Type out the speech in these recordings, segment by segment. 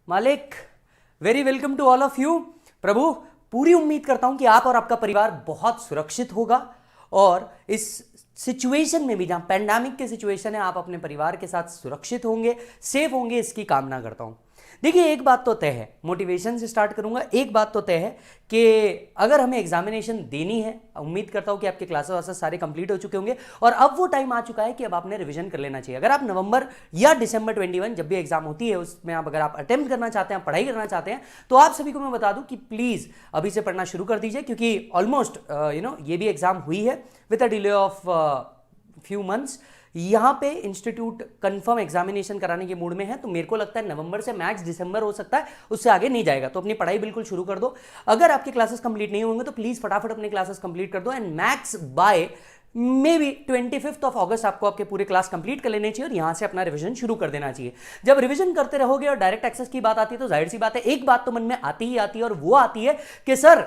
मालिक, very welcome to all of you. प्रभु, पूरी उम्मीद करता हूं कि आप और आपका परिवार बहुत सुरक्षित होगा और इस सिचुएशन में भी, जहां पैंडेमिक की सिचुएशन है, आप अपने परिवार के साथ सुरक्षित होंगे, सेफ होंगे, इसकी कामना करता हूं। देखिए, एक बात तो तय है, मोटिवेशन से स्टार्ट करूंगा। एक बात तो तय है कि अगर हमें एग्जामिनेशन देनी है, उम्मीद करता हूं कि आपके क्लासेस वासेस सारे कंप्लीट हो चुके होंगे और अब वो टाइम आ चुका है कि अब आपने रिवीजन कर लेना चाहिए। अगर आप नवंबर या दिसंबर 21 जब भी एग्जाम होती है उसमें अगर आप अटेम्प्ट करना चाहते हैं, पढ़ाई करना चाहते हैं, तो आप सभी को मैं बता दूं कि प्लीज अभी से पढ़ना शुरू कर दीजिए, क्योंकि ऑलमोस्ट ये भी एग्जाम हुई है with a delay of few months. यहां पे इंस्टीट्यूट कंफर्म एग्जामिनेशन कराने के मूड में है, तो मेरे को लगता है नवंबर से मैक्स दिसंबर हो सकता है, उससे आगे नहीं जाएगा। तो अपनी पढ़ाई बिल्कुल शुरू कर दो। अगर आपके क्लासेस कंप्लीट नहीं होंगे तो प्लीज फटाफट अपने क्लासेस कंप्लीट कर दो and max bye may be 25 of अगस्त आपको आपके पूरे क्लास कंप्लीट कर लेने चाहिए और यहां से अपना रिवीजन शुरू कर देना चाहिए। जब रिवीजन करते रहोगे और डायरेक्ट एक्सेस की बात आती है तो जाहिर सी बात है, एक बात तो मन में आती ही आती है और वो आती है कि सर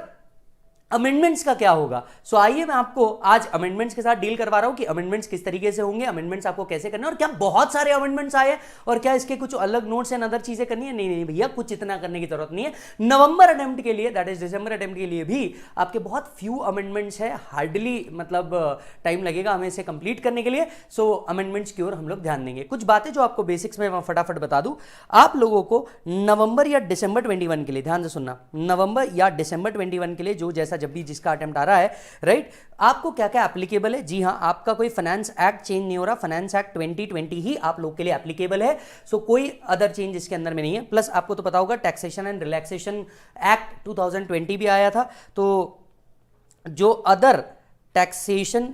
अमेंडमेंट्स का क्या होगा। सो आइए मैं आपको आज अमेंडमेंट्स के साथ डील करवा रहा हूं कि अमेंडमेंट्स किस तरीके से होंगे, अमेंडमेंट्स आपको कैसे करना है और क्या बहुत सारे अमेंडमेंट्स आए हैं और क्या इसके कुछ अलग नोट्स एंड अदर चीजें करनी है। नहीं नहीं भैया, कुछ इतना करने की जरूरत नहीं है। नवंबर अटेम्प्ट के लिए, दैट इज दिसंबर अटेम्प्ट के लिए भी आपके बहुत फ्यू अमेंडमेंट्स है, हार्डली मतलब टाइम लगेगा हमें इसे कंप्लीट करने के लिए। सो अमेंडमेंट्स की ओर हम लोग ध्यान देंगे। कुछ बातें जो आपको बेसिक्स में फटाफट बता दूं, आप लोगों को नवंबर या दिसंबर 21 के लिए, ध्यान से सुनना, नवंबर या दिसंबर 21 के लिए जो जैसा जब भी जिसका अटेम्प्ट आ रहा है, राइट, आपको क्या क्या एप्लीकेबल है। जी हां, आपका कोई फाइनेंस एक्ट चेंज नहीं हो रहा, फाइनेंस एक्ट 2020 ही आप लोग के लिए एप्लीकेबल है। सो कोई अदर चेंज इसके अंदर में नहीं है। प्लस आपको तो पता होगा टैक्सेशन एंड रिलैक्सेशन एक्ट 2020 भी आया था, तो जो other taxation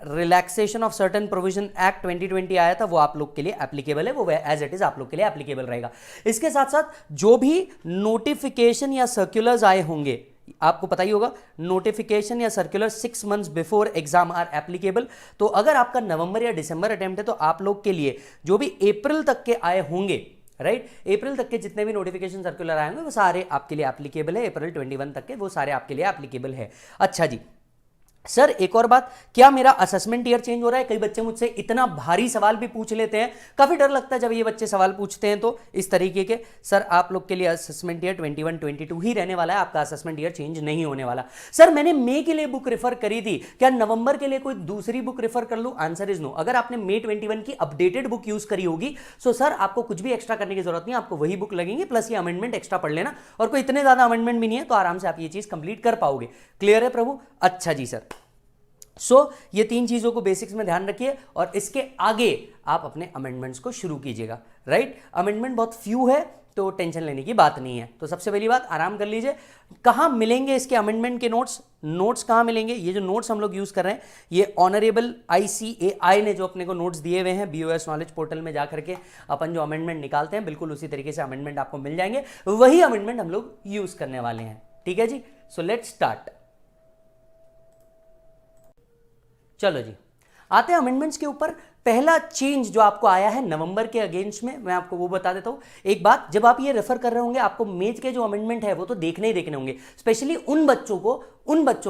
relaxation of certain provision act 2020 आया था वो आप लोग के लिए एप्लीकेबल है, वो एज इट इज आप लोग के लिए एप्लीकेबल रहेगा। इसके साथ साथ जो भी नोटिफिकेशन या सर्कुलर्स आए होंगे, आपको पता ही होगा, नोटिफिकेशन या circular 6 months before exam are applicable. तो अगर आपका नवंबर या दिसंबर अटेम्प्ट है तो आप लोग के लिए जो भी अप्रैल तक के आए होंगे, राइट, अप्रैल तक के जितने भी नोटिफिकेशन सर्कुलर आए होंगे वो सारे आपके लिए एप्लीकेबल है। अप्रैल 21 तक के वो सारे आपके लिए एप्लीकेबल है। अच्छा जी सर, एक और बात, क्या मेरा असेसमेंट ईयर चेंज हो रहा है? कई बच्चे मुझसे इतना भारी सवाल भी पूछ लेते हैं, काफी डर लगता है जब ये बच्चे सवाल पूछते हैं तो इस तरीके के। सर आप लोग के लिए असेसमेंट ईयर 21-22 ही रहने वाला है, आपका असेसमेंट ईयर चेंज नहीं होने वाला। सर मैंने मई के लिए बुक रेफर करी थी, क्या नवंबर के लिए कोई दूसरी बुक रेफर कर लूं? Answer is no. अगर आपने मई 21 की अपडेटेड बुक यूज करी होगी सो सर आपको कुछ भी एक्स्ट्रा करने की जरूरत नहीं, आपको वही बुक लगेंगे, प्लस ये अमेंडमेंट एक्स्ट्रा पढ़ लेना, और कोई इतने ज्यादा अमेंडमेंट भी नहीं है, तो आराम से आप ये चीज कंप्लीट कर पाओगे। क्लियर है प्रभु? अच्छा जी सर। ये 3 चीजों को बेसिक्स में ध्यान रखिए और इसके आगे आप अपने अमेंडमेंट्स को शुरू कीजिएगा, राइट। अमेंडमेंट बहुत फ्यू है तो टेंशन लेने की बात नहीं है। तो सबसे पहली बात, आराम कर लीजिए। कहां मिलेंगे इसके अमेंडमेंट के नोट्स कहां मिलेंगे? ये जो नोट्स हम लोग यूज कर रहे हैं, ये ऑनरेबल ICAI ने जो अपने को नोट्स दिए हुए हैं, BOS नॉलेज पोर्टल में जाकर के अपन जो अमेंडमेंट निकालते हैं, बिल्कुल उसी तरीके से अमेंडमेंट आपको मिल जाएंगे, वही अमेंडमेंट हम लोग यूज करने वाले हैं। ठीक है जी, सो लेट्स स्टार्ट। चलो जी, आते हैं अमेंडमेंट्स के ऊपर। पहला चेंज जो आपको आया है नवंबर के अगेंस्ट में, मैं आपको वो बता देता हूं। एक बात, जब आप ये रेफर कर रहे होंगे आपको मेज के जो अमेंडमेंट है वो तो देखने ही देखने होंगे, स्पेशली उन बच्चों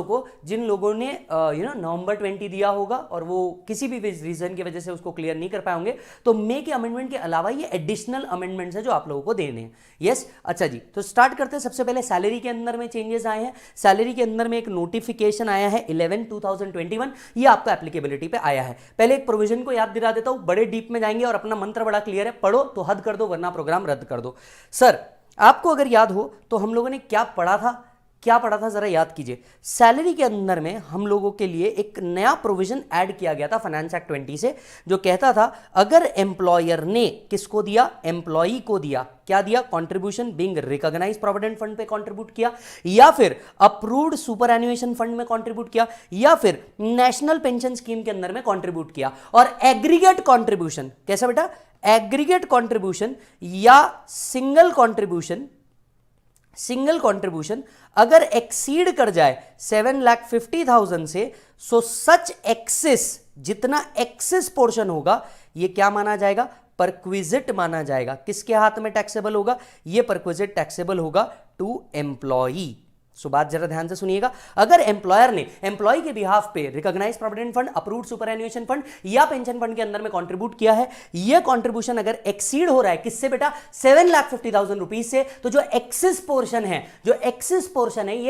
को जिन लोगों ने नवंबर 20 दिया होगा और वो किसी भी रीजन की वजह से उसको क्लियर नहीं कर पाए होंगे, तो मे के अमेंडमेंट के अलावा ये एडिशनल अमेंडमेंट्स है जो आप लोगों को देने हैं। यस, अच्छा जी, तो स्टार्ट करते हैं। सबसे पहले सैलरी के अंदर में चेंजेस आए हैं। सैलरी के अंदर में एक नोटिफिकेशन आया है 11/2021, ये आपको एप्लीकेबिलिटी पे आया है। पहले एक प्रोविजन को याद दिला देता हूं, बड़े डीप में जाएंगे और अपना मंत्र बड़ा क्लियर है, पढ़ो तो हद कर दो वरना प्रोग्राम रद्द कर दो। सर आपको अगर याद हो तो हम लोगों ने क्या पढ़ा था जरा याद कीजिए। सैलरी के अंदर में हम लोगों के लिए एक नया प्रोविजन ऐड किया गया था फाइनेंस एक्ट 20 से, जो कहता था अगर एम्प्लॉयर ने किसको दिया, एम्प्लॉई को दिया, क्या दिया, contribution being recognised provident fund पे कंट्रीब्यूट किया, या फिर अप्रूव्ड सुपर एन्युएशन फंड में कंट्रीब्यूट किया, या फिर नेशनल पेंशन स्कीम के अंदर में कंट्रीब्यूट किया, और एग्रीगेट कंट्रीब्यूशन, कैसा बेटा, एग्रीगेट कंट्रीब्यूशन या सिंगल कंट्रीब्यूशन अगर एक्सीड कर जाए 7,50,000 से, सो सच एक्सेस, जितना एक्सेस पोर्शन होगा ये क्या माना जाएगा, परक्विजिट माना जाएगा। किसके हाथ में टैक्सेबल होगा? ये परक्विजिट टैक्सेबल होगा टू एम्प्लॉई। सो बात जरा ध्यान से सुनिएगा, अगर एम्प्लॉयर ने एम्प्लॉय के बिहाफ पे recognise provident fund, approved superannuation fund या पेंशन फंड के अंदर में कंट्रीब्यूट किया है, यह कंट्रीब्यूशन अगर एक्सीड हो रहा है किससे बेटा, 7,50,000 रुपीज से, तो जो एक्सेस पोर्शन है, ये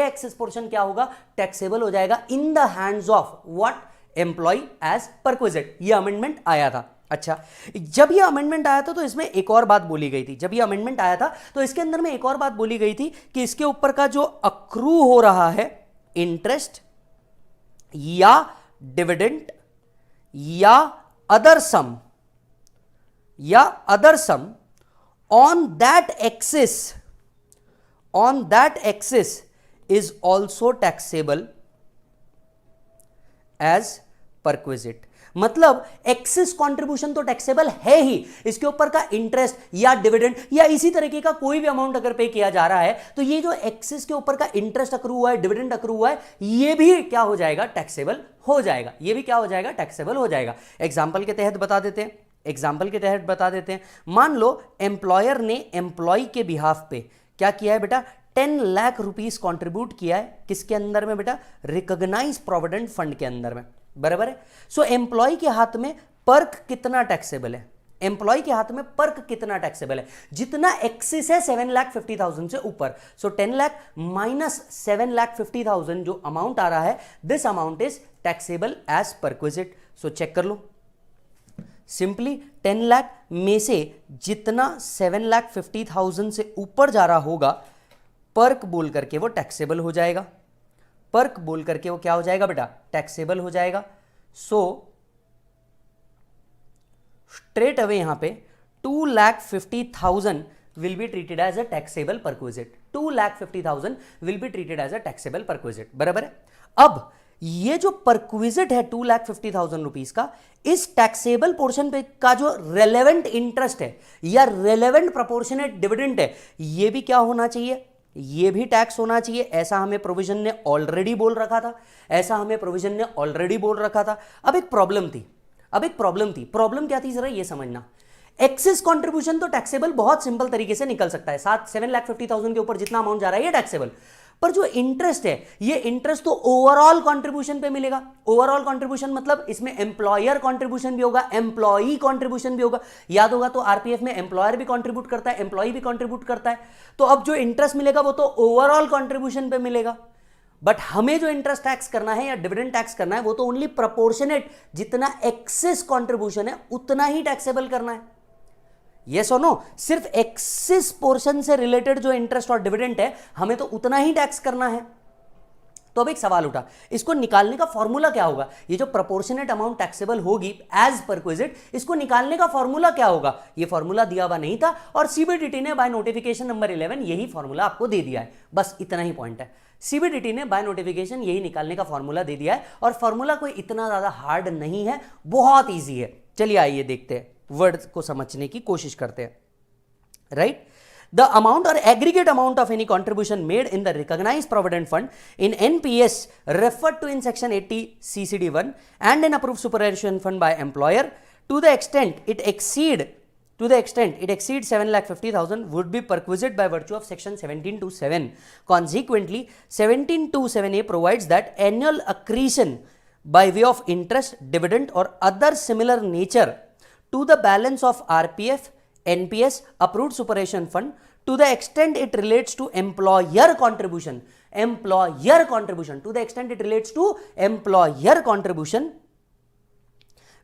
एक्सेस पोर्शन क्या होगा, टैक्सेबल हो जाएगा in the hands of what employee as perquisite. ये अमेंडमेंट आया था। अच्छा, जब ये अमेंडमेंट आया था तो इसमें एक और बात बोली गई थी, जब ये अमेंडमेंट आया था तो इसके अंदर में एक और बात बोली गई थी कि इसके ऊपर का जो अक्रू हो रहा है इंटरेस्ट या डिविडेंड या other sum on that excess is also taxable as perquisite. मतलब एक्सेस कंट्रीब्यूशन तो टैक्सेबल है ही, इसके ऊपर का इंटरेस्ट या डिविडेंड या इसी तरीके का कोई भी अमाउंट अगर पे किया जा रहा है तो ये जो एक्सेस के ऊपर का इंटरेस्ट अक्रू हुआ है, डिविडेंड अक्रू हुआ है, ये भी क्या हो जाएगा, टैक्सेबल हो जाएगा। ये भी क्या हो जाएगा, टैक्सेबल हो जाएगा। एग्जाम्पल के तहत बता देते हैं, मान लो एम्प्लॉयर ने एम्प्लॉय के बिहाफ पे क्या किया है बेटा, 10 लाख रुपीस कॉन्ट्रीब्यूट किया है, किसके अंदर में बेटा, रिकॉग्नाइज प्रोविडेंट फंड के अंदर में, बराबर है। सो एम्प्लॉय के हाथ में पर्क कितना टैक्सेबल है, जितना एक्सेस है 7,50,000 से ऊपर। सो 10 लाख माइनस 7,50,000 जो अमाउंट आ रहा है, this amount is taxable as perquisite. So check कर लो, सिंपली 10 लाख में से जितना 7,50,000 से ऊपर जा रहा होगा, पर्क बोल करके वो टैक्सेबल हो जाएगा, क्या हो जाएगा बेटा, टैक्सेबल हो जाएगा। सो स्ट्रेट अवे यहां पे 2,50,000 will be treated as a taxable perquisite, 2,50,000 will be treated as a taxable perquisite, बराबर है। अब ये जो परक्विजिट है 2,50,000 रुपीस का, इस टैक्सेबल पोर्शन पे का जो रेलेवेंट इंटरेस्ट है या रेलेवेंट प्रोपोर्शनेट डिविडेंड है, ये भी क्या होना चाहिए, ये भी टैक्स होना चाहिए। ऐसा हमें प्रोविजन ने ऑलरेडी बोल रखा था। अब एक प्रॉब्लम थी, प्रॉब्लम क्या थी जरा ये समझना। एक्सेस कंट्रीब्यूशन तो टैक्सेबल बहुत सिंपल तरीके से निकल सकता है, 7,50,000 के ऊपर जितना अमाउंट जा रहा है ये टैक्सेबल, पर जो इंटरेस्ट है, ये इंटरेस्ट तो ओवरऑल कंट्रीब्यूशन पे मिलेगा। ओवरऑल कंट्रीब्यूशन मतलब इसमें एम्प्लॉयर कंट्रीब्यूशन भी होगा, एम्प्लॉई कंट्रीब्यूशन भी होगा। याद होगा तो आरपीएफ में एम्प्लॉयर भी कंट्रीब्यूट करता है, एम्प्लॉई भी कंट्रीब्यूट करता है। तो अब जो इंटरेस्ट मिलेगा वो तो ओवरऑल कंट्रीब्यूशन पे मिलेगा, बट हमें जो इंटरेस्ट टैक्स करना है या डिविडेंड टैक्स करना है वो तो ओनली प्रोपोर्शनेट, जितना एक्सेस कंट्रीब्यूशन है उतना ही टैक्सेबल करना है। यस और नो, सिर्फ एक्सेस पोर्शन से रिलेटेड जो इंटरेस्ट और डिविडेंड है हमें तो उतना ही टैक्स करना है। तो अब एक सवाल उठा, इसको निकालने का फॉर्मूला क्या होगा, ये जो प्रोपोर्शनेट अमाउंट टैक्सेबल होगी एज परक्विजिट, इसको निकालने का फॉर्मूला क्या होगा, ये फॉर्मूला दिया हुआ नहीं था और सीबीडीटी ने बाय नोटिफिकेशन नंबर 11 यही फॉर्मूला आपको दे दिया है। बस इतना ही पॉइंट है, सीबीडीटी ने बाय नोटिफिकेशन यही निकालने का फॉर्मूला दे दिया है और फॉर्मूला कोई इतना ज्यादा हार्ड नहीं है, बहुत ईजी है। चलिए आइए देखते हैं, वर्ड को समझने की कोशिश करते हैं। राइट, द अमाउंट और aggregate amount of any contribution made in the recognised provident fund in NPS referred to in section 80 CCD1 and in approved superannuation fund by employer to the extent it exceeds 7,50,000 would be perquisite by virtue of section 17(2)(7). Consequently, 17(2)(7)(a) provides that annual accretion by way of interest, dividend or other similar nature to the balance of RPF, NPS, approved superannuation fund to the extent it relates to employer contribution, to the extent it relates to employer contribution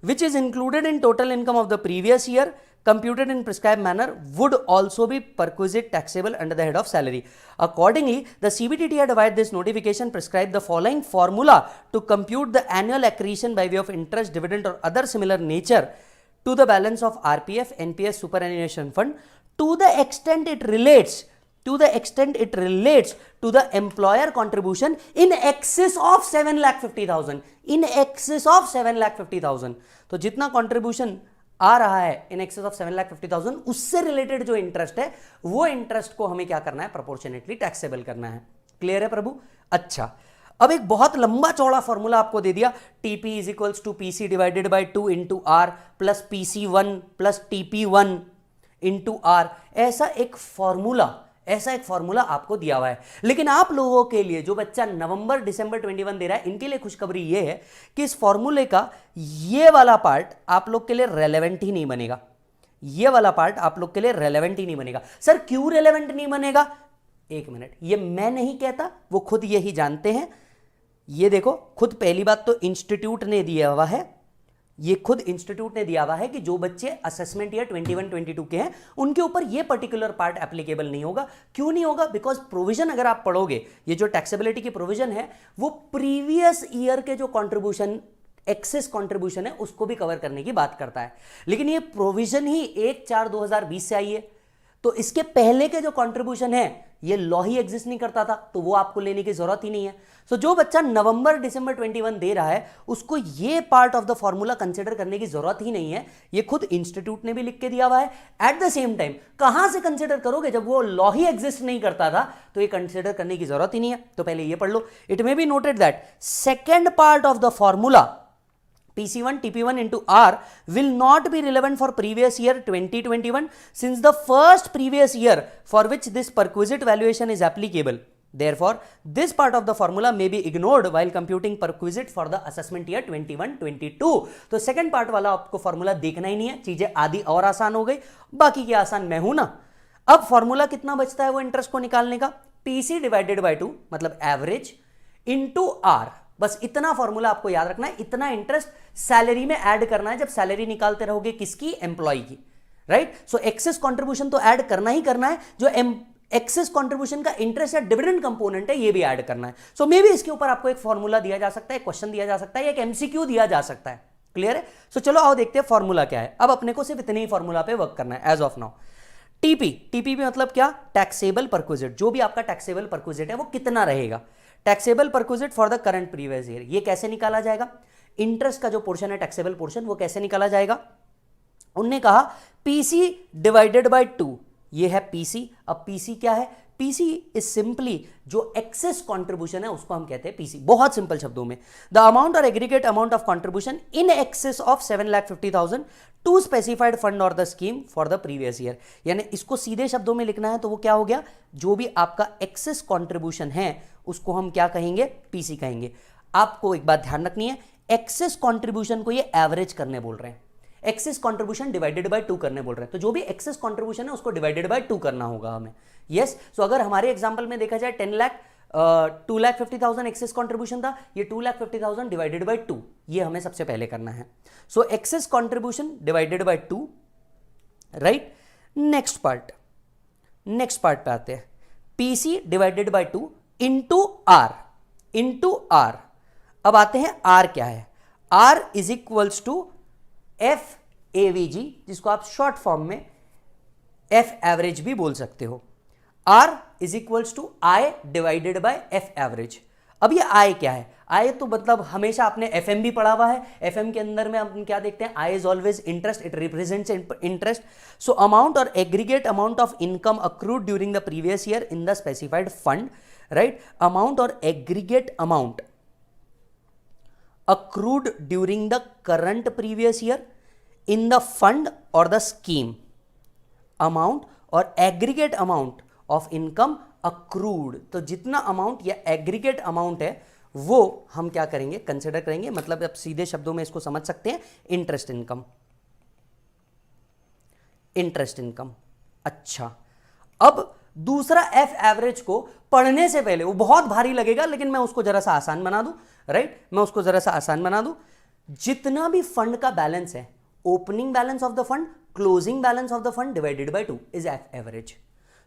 which is included in total income of the previous year computed in prescribed manner would also be perquisite taxable under the head of salary. Accordingly, the CBDT had via this notification prescribed the following formula to compute the annual accretion by way of interest, dividend or other similar nature to the balance of RPF, NPS, superannuation fund to the extent it relates to the employer contribution in excess of 7,50,000, in excess of 7,50,000। तो जितना contribution आ रहा है इन excess of 7,50,000 उससे related जो interest है वो interest को हमें क्या करना है, प्रोपोर्शनेटली टैक्सेबल करना है। क्लियर है प्रभु? अच्छा, अब एक बहुत लंबा चौड़ा फॉर्मूला आपको दे दिया, TP is equals to PC divided by 2 into R plus पीसी1 प्लस टीपी1 इंटू आर। ऐसा एक फॉर्मूला ऐसा एक फॉर्मूला आपको दिया हुआ है। लेकिन आप लोगों के लिए जो बच्चा नवंबर दिसंबर 21 दे रहा है, इनके लिए खुशखबरी ये है कि इस फॉर्मूले का ये वाला पार्ट आप लोग के लिए रेलेवेंट ही नहीं बनेगा। ये वाला पार्ट आप लोग के लिए रेलेवेंट ही नहीं बनेगा। सर क्यों रेलेवेंट नहीं बनेगा? एक मिनट, ये मैं नहीं कहता, वो खुद यही जानते हैं। ये देखो, खुद पहली बात तो इंस्टीट्यूट ने दिया हुआ है, ये खुद इंस्टीट्यूट ने दिया हुआ है कि जो बच्चे असेसमेंट ईयर 21-22 के हैं उनके ऊपर ये पर्टिकुलर पार्ट एप्लीकेबल नहीं होगा। क्यों नहीं होगा? बिकॉज प्रोविजन अगर आप पढ़ोगे, ये जो टैक्सेबिलिटी की प्रोविजन है वो प्रीवियस ईयर के जो कॉन्ट्रीब्यूशन, एक्सेस कॉन्ट्रीब्यूशन है, उसको भी कवर करने की बात करता है। लेकिन ये प्रोविजन ही 1/4/2020 से आई है, तो इसके पहले के जो कंट्रीब्यूशन है ये लॉ ही एग्जिस्ट नहीं करता था, तो वो आपको लेने की जरूरत ही नहीं है। सो जो बच्चा नवंबर दिसंबर 21 दे रहा है उसको ये part of the formula consider करने की जरूरत ही नहीं है। ये खुद इंस्टीट्यूट ने भी लिख के दिया हुआ है। एट द सेम टाइम कहां से कंसीडर करोगे? जब वो लॉ ही एग्जिस्ट नहीं करता था तो ये कंसीडर करने की जरूरत ही नहीं है। तो पहले ये पढ़ लो। It may be noted that second part of the formula PC1 TP1 into R will not be relevant for previous year 2021 since the first previous year for which this perquisite valuation is applicable. Therefore, this part of the formula may be ignored while computing perquisite for the assessment year 21-22. तो second part वाला आपको formula देखना ही नहीं है, चीजें आधी और आसान हो गई, बाकी की आसान मैं हूं ना। अब फॉर्मूला कितना बचता है वो इंटरेस्ट को निकालने का? PC डिवाइडेड बाय 2 मतलब एवरेज इंटू R, बस इतना फॉर्मूला आपको याद रखना है। इतना इंटरेस्ट सैलरी में ऐड करना है जब सैलरी निकालते रहोगे किसकी? एम्प्लॉय की, राइट। सो एक्सेस कंट्रीब्यूशन तो ऐड करना ही करना है, जो एक्सेस कंट्रीब्यूशन का इंटरेस्ट या डिविडेंड कंपोनेंट है ये भी ऐड करना है। सो मे बी इसके ऊपर आपको एक फॉर्मूला दिया जा सकता है, क्वेश्चन दिया जा सकता है, एक एमसीक्यू दिया जा सकता है। क्लियर है? सो चलो आओ देखते हैं फॉर्मूला क्या है। अब अपने को सिर्फ इतने ही फॉर्मूला पे वर्क करना है एज ऑफ नाउ। टीपी मतलब क्या? Taxable perquisite. जो भी आपका टैक्सेबल परक्विजिट है वो कितना रहेगा? Taxable perquisite for the current previous year. ये कैसे निकाला जाएगा? इंटरेस्ट का जो पोर्शन है, टैक्सेबल पोर्शन, वो कैसे निकाला जाएगा? उनने कहा पीसी डिवाइडेड बाय 2, ये है पीसी। अब पीसी क्या है? पीसी इज सिंपली जो एक्सेस कंट्रीब्यूशन है उसको हम कहते हैं पीसी। बहुत सिंपल शब्दों में, द अमाउंट और aggregate amount of contribution in excess of 7,50,000 to specified fund और the scheme for the previous year. यानी इसको सीधे शब्दों में लिखना है तो वो क्या हो गया? जो भी आपका एक्सेस कंट्रीब्यूशन है उसको हम क्या कहेंगे? पीसी कहेंगे। आपको एक बात ध्यान रखनी है, एक्सेस कंट्रीब्यूशन को ये एवरेज करने बोल रहे हैं, एक्सेस कंट्रीब्यूशन डिवाइडेड बाय 2 करने बोल रहे हैं। तो जो भी एक्सेस कंट्रीब्यूशन है उसको डिवाइडेड बाय 2 करना होगा हमें। यस, सो अगर हमारे एग्जांपल में देखा जाए 2,50,000 एक्सेस कंट्रीब्यूशन था, ये 2,50,000 डिवाइडेड बाय 2, ये हमें सबसे पहले करना है। So excess contribution divided by 2, right. Next part पे आते हैं, PC divided by 2 into R. अब आते हैं आर क्या है? R is equals to F AVG, जिसको आप शॉर्ट फॉर्म में एफ एवरेज भी बोल सकते हो। R is equals to I divided by F average. अब ये आई क्या है? आई तो मतलब हमेशा आपने एफएम भी पढ़ा हुआ है। एफएम के अंदर में हम क्या देखते हैं? I is always interest, it represents interest. So amount और aggregate amount of income accrued during the previous year in the specified fund, right. Amount और aggregate amount accrued during the current previous year in the fund or the scheme, amount और aggregate amount of income accrued। तो जितना amount या aggregate amount है वो हम क्या करेंगे? कंसिडर करेंगे। मतलब आप सीधे शब्दों में इसको समझ सकते हैं, इंटरेस्ट इनकम। अच्छा, अब दूसरा एफ एवरेज को पढ़ने से पहले, वो बहुत भारी लगेगा लेकिन मैं उसको जरा सा आसान बना दूं, राइट। मैं उसको जरा सा आसान बना दूं। जितना भी फंड का बैलेंस है, opening balance of the fund, closing balance of the fund divided by 2 is F average.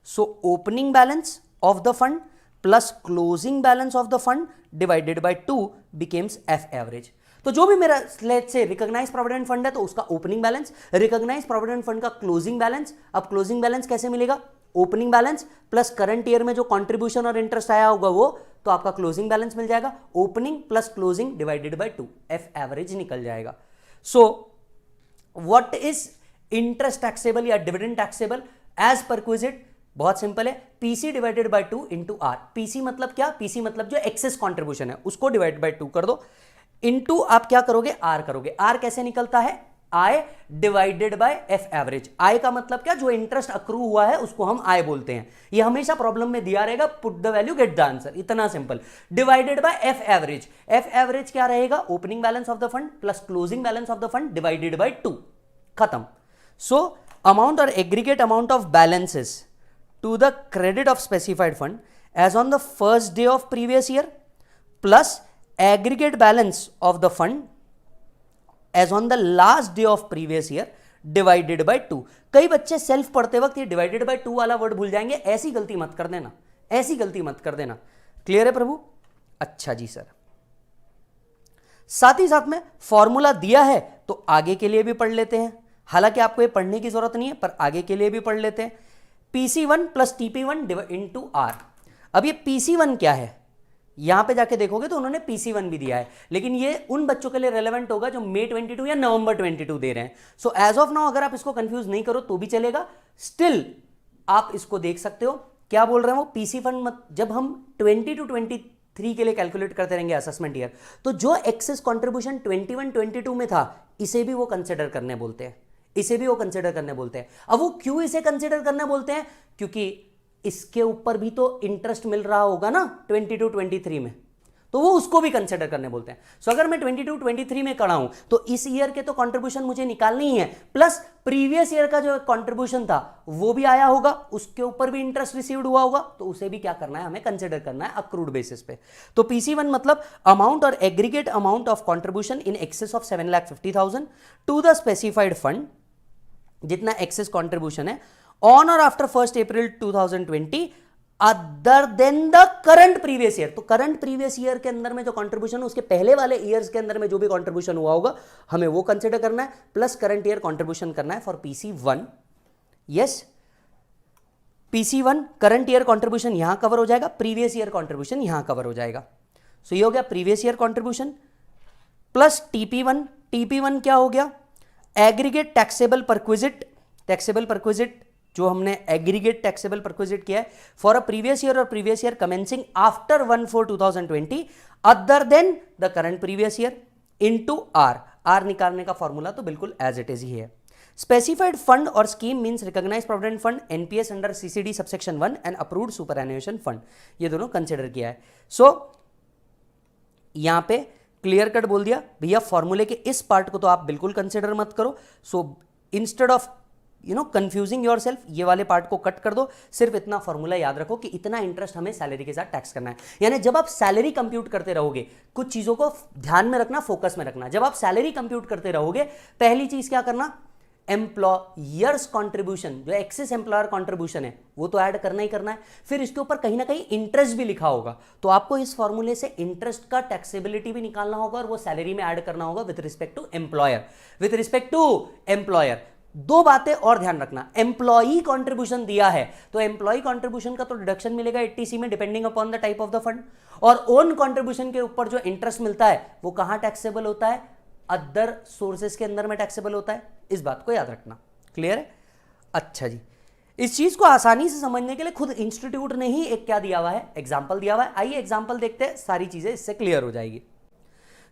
So opening balance of the fund plus closing balance of the fund divided by 2 becomes F average. तो जो भी मेरा let's say recognise provident fund है तो उसका opening balance, recognise provident fund का closing balance. अब closing balance कैसे मिलेगा? Opening balance plus current year में जो कंट्रीब्यूशन और इंटरेस्ट आया होगा वो, तो आपका क्लोजिंग बैलेंस मिल जाएगा। Opening plus closing divided by 2, F average निकल जाएगा। So what is interest taxable या डिविडेंड टैक्सेबल एज परक्विजिट? बहुत सिंपल है, PC divided by 2 into R. PC मतलब क्या? पीसी मतलब जो एक्सेस कंट्रीब्यूशन है उसको डिवाइड बाय 2 कर दो, इंटू आप क्या करोगे? आर करोगे। आर कैसे निकलता है? आय डिवाइडेड बाय एफ एवरेज। आय का मतलब क्या, जो इंटरेस्ट अक्रू हुआ है उसको हम आय बोलते हैं। ये हमेशा प्रॉब्लम में दिया रहेगा, put the value get the answer, इतना simple. Divided by F average. F average क्या रहेगा, opening balance of the fund plus closing balance of the fund divided by 2, खत्म। सो अमाउंट और aggregate amount of balances to the credit of specified fund as on the first day of previous year plus aggregate balance of the fund as on the last day of previous year divided by 2। कई बच्चे self पढ़ते वक्त ये divided by 2 वाला word भूल जाएंगे, ऐसी गलती मत कर देना, ऐसी गलती मत कर देना। क्लियर है प्रभु? अच्छा जी सर। साथ ही साथ में फॉर्मूला दिया है तो आगे के लिए भी पढ़ लेते हैं, हालांकि आपको ये पढ़ने की जरूरत नहीं है पर आगे के लिए भी पढ़ लेते हैं। PC1 plus TP1 into R. अब ये PC1 क्या है, यहां पे जाके देखोगे तो उन्होंने PC1 भी दिया है, लेकिन ये उन बच्चों के लिए रेलेवेंट होगा जो मई 22 या नवंबर 22 दे रहे हैं। सो एज ऑफ नाउ अगर आप इसको कंफ्यूज नहीं करो तो भी चलेगा, स्टिल आप इसको देख सकते हो। क्या बोल रहे हैं वो, PC1 जब हम 20 to 23 के लिए कैलकुलेट करते रहेंगे असेसमेंट ईयर, तो जो एक्सेस कॉन्ट्रीब्यूशन 21-22 में था इसे भी वो कंसिडर करने बोलते हैं, इसे भी वो कंसिडर करने बोलते हैं। अब वो क्यों इसे कंसिडर करने बोलते हैं, क्योंकि इसके ऊपर भी तो इंटरेस्ट मिल रहा होगा ना 22-23 में, तो वो उसको भी कंसिडर करने बोलते हैं। सो अगर मैं 22-23 में खड़ा हूं तो इस ईयर के तो कंट्रीब्यूशन मुझे निकालनी ही है, प्लस प्रीवियस ईयर का जो कंट्रीब्यूशन था वो भी आया होगा, उसके ऊपर भी इंटरेस्ट रिसीव्ड हुआ होगा, तो उसे भी क्या करना है, हमें कंसिडर करना है अक्रूड बेसिस पे। तो PC1 मतलब अमाउंट और aggregate amount of contribution in excess of 7,50,000 to the specified fund, जितना एक्सेस कंट्रीब्यूशन है on or after 1 April 2020 other than the current previous year. तो करंट प्रीवियस ईयर के अंदर में जो कंट्रीब्यूशन है उसके पहले वाले ईयर्स के अंदर में जो भी कंट्रीब्यूशन हुआ होगा हमें वो कंसिडर करना है, प्लस करंट ईयर कंट्रीब्यूशन करना है for PC1। Yes, PC1 current year contribution यहां कवर हो जाएगा, प्रीवियस ईयर कंट्रीब्यूशन यहां कवर हो जाएगा। सो ये हो गया previous year contribution plus TP1। TP1 क्या हो गया, aggregate taxable perquisite. Taxable perquisite जो हमने एग्रीगेट टैक्सेबल परक्विजिट किया है फॉर अ प्रीवियस ईयर और previous year commencing after 1/4/2020 other than the current previous year into R. R निकालने का फॉर्मूला तो बिल्कुल एज इट इज ही है। स्पेसिफाइड फंड और scheme means recognised provident fund, NPS under CCD subsection 1 and approved superannuation fund, ये दोनों consider किया है। सो यहां पे क्लियर कट बोल दिया भैया, फॉर्मूले के इस पार्ट को तो आप बिल्कुल कंसिडर मत करो। So instead of confusing yourself, ये वाले पार्ट को कट कर दो, सिर्फ इतना फॉर्मूला याद रखो कि इतना इंटरेस्ट हमें सैलरी के साथ टैक्स करना है। यानी जब आप सैलरी कंप्यूट करते रहोगे, कुछ चीजों को ध्यान में रखना, फोकस में रखना। जब आप सैलरी कंप्यूट करते रहोगे, पहली चीज क्या करना, एम्प्लॉयर्स कंट्रीब्यूशन, जो एक्सेस एम्प्लॉयर कंट्रीब्यूशन है वो तो ऐड करना ही करना है। फिर इसके ऊपर कहीं ना कहीं इंटरेस्ट भी लिखा होगा, तो आपको इस फॉर्मूले से इंटरेस्ट का टैक्सेबिलिटी भी निकालना होगा और वो सैलरी में ऐड करना होगा with respect to employer. With respect to employer दो बातें और ध्यान रखना, एम्प्लॉई कंट्रीब्यूशन दिया है तो एम्प्लॉई कंट्रीब्यूशन का तो डिडक्शन मिलेगा 80C में depending upon the type of the fund, और ओन कंट्रीब्यूशन के ऊपर जो इंटरेस्ट मिलता है वो कहां टैक्सेबल होता है, अदर सोर्सेस के अंदर में टैक्सेबल होता है। इस बात को याद रखना, क्लियर है? अच्छा जी, इस चीज को आसानी से समझने के लिए खुद इंस्टीट्यूट ने ही एक क्या दिया हुआ है, एग्जाम्पल दिया हुआ है। आइए एग्जाम्पल देखते हैं, सारी चीजें इससे क्लियर हो जाएगी।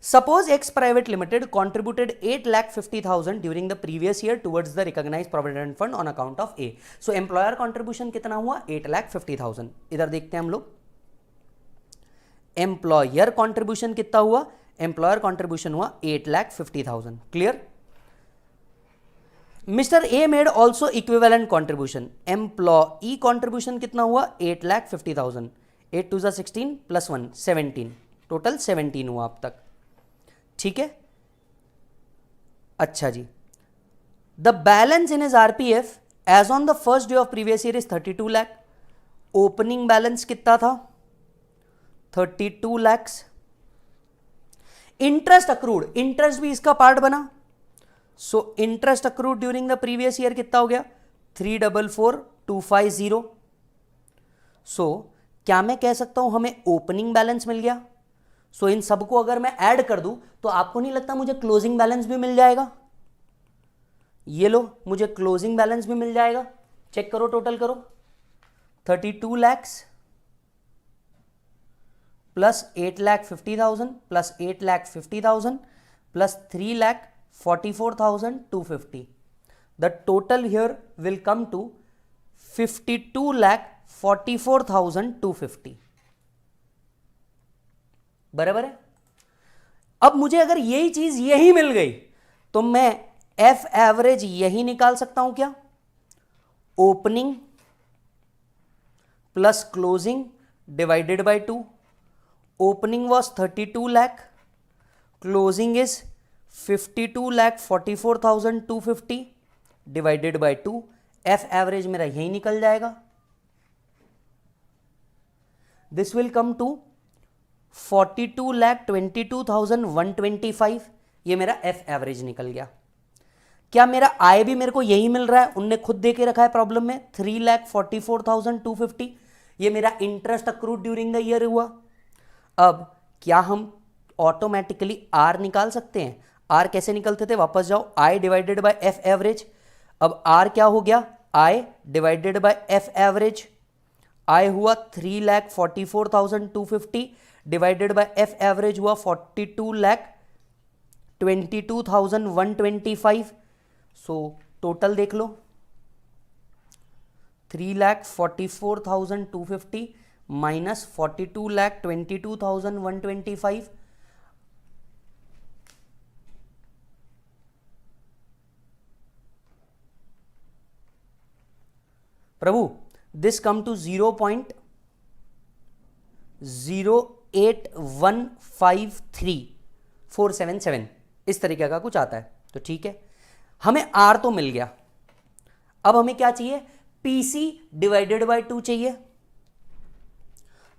Suppose X Private Limited contributed 8,50,000 during the previous year towards the recognized provident fund on account of A. So employer contribution कितना हुआ, 8,50,000। इधर देखते हैं हम लोग, employer contribution कितना हुआ, employer contribution हुआ 8,50,000। Clear? Mr. A made also equivalent contribution. Employee contribution कितना हुआ, 8,50,000। 8 2 16 plus 1 17, टोटल 17 हुआ अब तक। ठीक है, अच्छा जी, the balance in is RPF as on the first day of previous year is 32 lakh. Opening balance कितना था, 32 लाख। इंटरेस्ट अक्रूड, इंटरेस्ट भी इसका पार्ट बना। So interest accrued during the previous year कितना हो गया, 344,250। सो क्या मैं कह सकता हूं हमें ओपनिंग बैलेंस मिल गया। सो इन सबको अगर मैं ऐड कर दूं तो आपको नहीं लगता मुझे क्लोजिंग बैलेंस भी मिल जाएगा? ये लो, मुझे क्लोजिंग बैलेंस भी मिल जाएगा। चेक करो, टोटल करो, 32 lakh plus 8,50,000 plus 8,50,000 plus 3,50,000 44,250. The total here will come to 52,44,250. बराबर है। अब मुझे अगर यही चीज यही मिल गई तो मैं एफ एवरेज यही निकाल सकता हूं क्या? Opening plus closing divided by 2. Opening was 32 lakh, closing is 52,44,250 divided by 2. F average मेरा यही निकल जाएगा. This will come to 42,22,125. ये मेरा एफ एवरेज निकल गया. क्या मेरा आय भी मेरे को यही मिल रहा है? उनने खुद दे के रखा है प्रॉब्लम में 3,44,250. ये मेरा interest accrued during the year हुआ. अब क्या हम ऑटोमेटिकली आर निकाल सकते हैं? आर कैसे निकलते थे? वापस जाओ, आई डिवाइडेड बाय एफ एवरेज. अब आर क्या हो गया? आई डिवाइडेड बाय एफ एवरेज. आई हुआ 3,44,250 डिवाइडेड बाय एफ एवरेज हुआ 42,22,125. सो टोटल देख लो, 3,44,250 minus 42,22,125. Prabhu this come to 0.08153,477 इस तरीके का कुछ आता है. तो ठीक है, हमें आर तो मिल गया. अब हमें क्या चाहिए? पीसी डिवाइडेड बाय 2 चाहिए.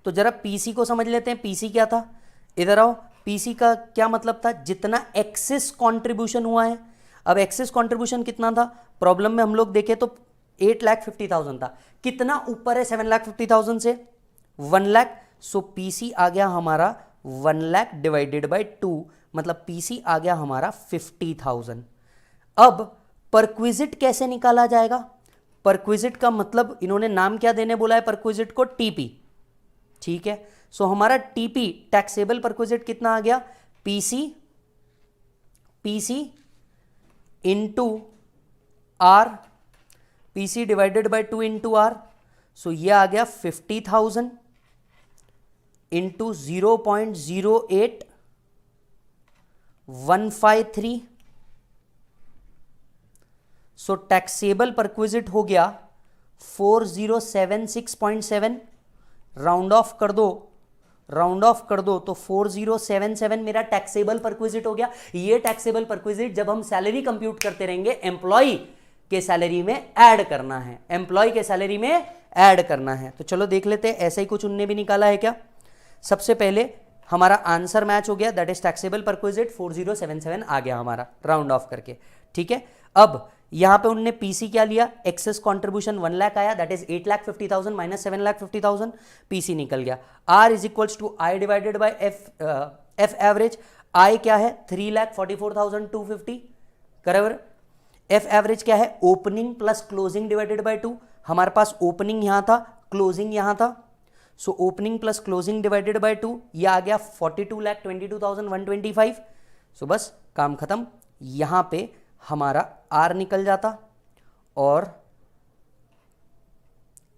तो जरा पीसी को समझ लेते हैं. पीसी क्या था? इधर आओ. पीसी का क्या मतलब था? जितना एक्सेस कंट्रीब्यूशन हुआ है. अब एक्सेस कंट्रीब्यूशन कितना था? प्रॉब्लम में हम लोग देखें तो 8,50,000 था. कितना ऊपर है 7,50,000 से? 1 लाख. सो पीसी आ गया हमारा 1 लाख डिवाइडेड बाय 2, मतलब पीसी आ गया हमारा 50,000. अब परक्विजिट कैसे निकाला जाएगा? परक्विजिट का मतलब इन्होंने नाम क्या देने बोला है परक्विजिट को? टीपी. ठीक है, सो हमारा टीपी टैक्सेबल परक्विजिट कितना आ गया? PC into R, PC divided by 2 into R. So ये आ गया 50,000 इंटू 0.08153. सो टैक्सेबल परक्विजिट हो गया 4076.7. राउंड ऑफ कर दो, राउंड ऑफ कर दो तो 4077 मेरा टैक्सेबल परक्विजिट हो गया. ये टैक्सेबल परक्विजिट जब हम सैलरी कंप्यूट करते रहेंगे एम्प्लॉय के सैलरी में ऐड करना है, एम्प्लॉय के सैलरी में ऐड करना है. तो चलो देख लेते हैं ऐसा ही कुछ उनने भी निकाला है क्या. सबसे पहले हमारा आंसर मैच हो गया, दैट इज टैक्सेबल परक्विजिट 4077 आ गया हमारा राउंड ऑफ करके. ठीक है, अब यहां पे उन्होंने पीसी क्या लिया? एक्सेस कंट्रीब्यूशन 1 लाख आया, दैट इज 8,50,000 माइनस 7,50,000. पीसी निकल गया. R is equals to I divided by F average. I क्या है? 3,44,250. बराबर. एफ एवरेज क्या है? Opening plus closing divided by 2. हमारे पास ओपनिंग यहां था, क्लोजिंग यहां था. So opening plus closing divided by 2, ये आ गया 42,22,125. सो बस काम खत्म. यहां पे हमारा आर निकल जाता और